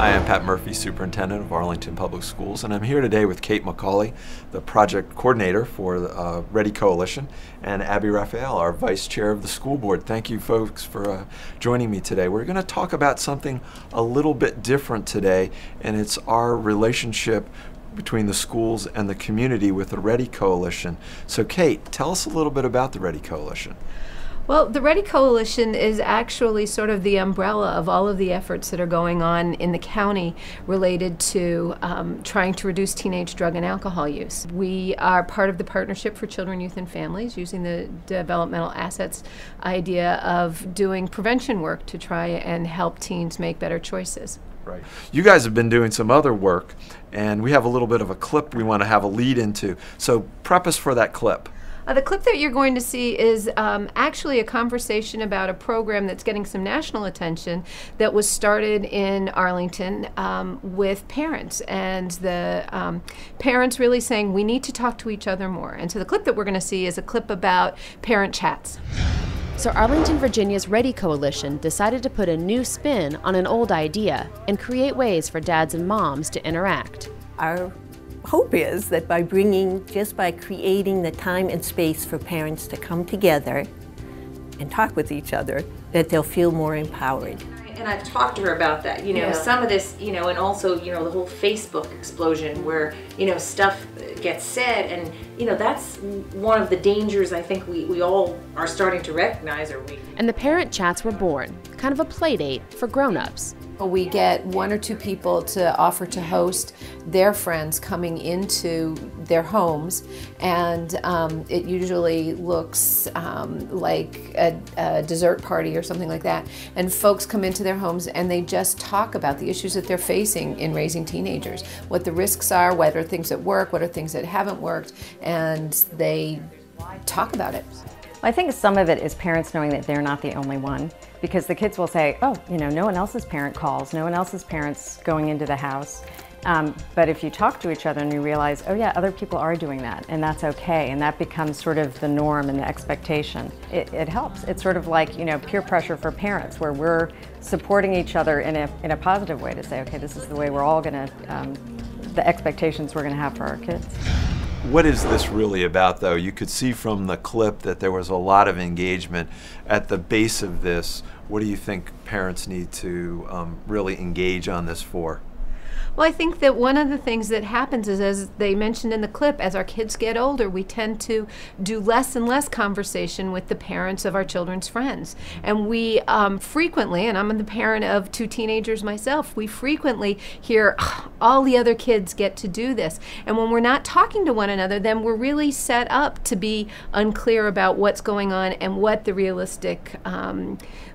Hi, I'm Pat Murphy, Superintendent of Arlington Public Schools, and I'm here today with Kate McCauley, the Project Coordinator for the Ready Coalition, and Abby Raphael, our Vice Chair of the School Board. Thank you folks for joining me today. We're going to talk about something a little bit different today, and it's our relationship between the schools and the community with the Ready Coalition. So Kate, tell us a little bit about the Ready Coalition. Well, the Ready Coalition is actually sort of the umbrella of all of the efforts that are going on in the county related to trying to reduce teenage drug and alcohol use. We are part of the Partnership for Children, Youth, and Families, using the developmental assets idea of doing prevention work to try and help teens make better choices. Right. You guys have been doing some other work, and we have a little bit of a clip we want to have a lead into. So prep us for that clip. The clip that you're going to see is actually a conversation about a program that's getting some national attention that was started in Arlington with parents, and the parents really saying we need to talk to each other more. And so the clip that we're going to see is a clip about parent chats. So Arlington, Virginia's Ready Coalition decided to put a new spin on an old idea and create ways for dads and moms to interact. Our hope is that by creating the time and space for parents to come together and talk with each other, that they'll feel more empowered. And I've talked to her about that, some of this, and also, the whole Facebook explosion where, stuff gets said, and, that's one of the dangers I think we all are starting to recognize. And the parent chats were born, kind of a play date for grown-ups. We get one or two people to offer to host their friends coming into their homes, and it usually looks like a dessert party or something like that. And folks come into their homes and they just talk about the issues that they're facing in raising teenagers, what the risks are, what are things that work, what are things that haven't worked, and they talk about it. I think some of it is parents knowing that they're not the only one, because the kids will say, oh, no one else's parent calls, no one else's parents going into the house. But if you talk to each other and you realize, oh yeah, other people are doing that, and that's okay, and that becomes sort of the norm and the expectation, it helps. It's sort of like, peer pressure for parents, where we're supporting each other in a positive way to say, okay, this is the way we're all going to, the expectations we're going to have for our kids. What is this really about, though? You could see from the clip that there was a lot of engagement. At the base of this, what do you think parents need to really engage on this for? Well, I think that one of the things that happens is, as they mentioned in the clip, as our kids get older, we tend to do less and less conversation with the parents of our children's friends. And we frequently, and I'm the parent of two teenagers myself, we frequently hear, oh, all the other kids get to do this. And when we're not talking to one another, then we're really set up to be unclear about what's going on and what the realistic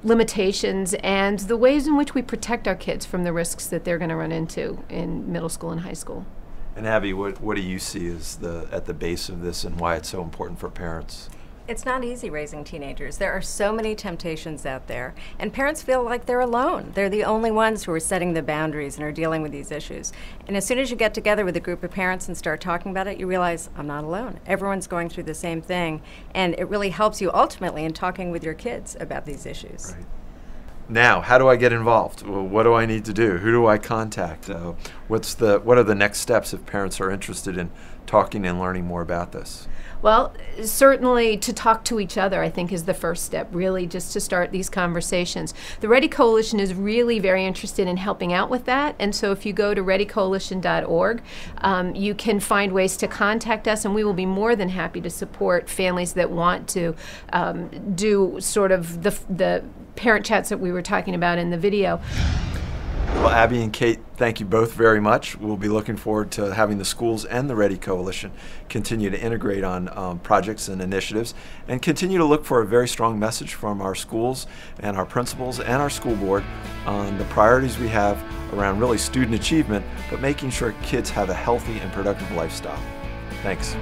limitations and the ways in which we protect our kids from the risks that they're going to run into in middle school and high school. And Abby, what do you see as at the base of this, and why it's so important for parents? It's not easy raising teenagers. There are so many temptations out there, and parents feel like they're alone. They're the only ones who are setting the boundaries and are dealing with these issues. And as soon as you get together with a group of parents and start talking about it, you realize, I'm not alone. Everyone's going through the same thing, and it really helps you ultimately in talking with your kids about these issues. Right. Now, how do I get involved? Well, what do I need to do? Who do I contact? What are the next steps if parents are interested in talking and learning more about this? Well, certainly to talk to each other, I think, is the first step, really, just to start these conversations. The Ready Coalition is really very interested in helping out with that, and so if you go to readycoalition.org, you can find ways to contact us, and we will be more than happy to support families that want to do sort of the parent chats that we were talking about in the video. Well, Abby and Kate, thank you both very much. We'll be looking forward to having the schools and the Ready Coalition continue to integrate on projects and initiatives, and continue to look for a very strong message from our schools and our principals and our school board on the priorities we have around really student achievement, but making sure kids have a healthy and productive lifestyle. Thanks.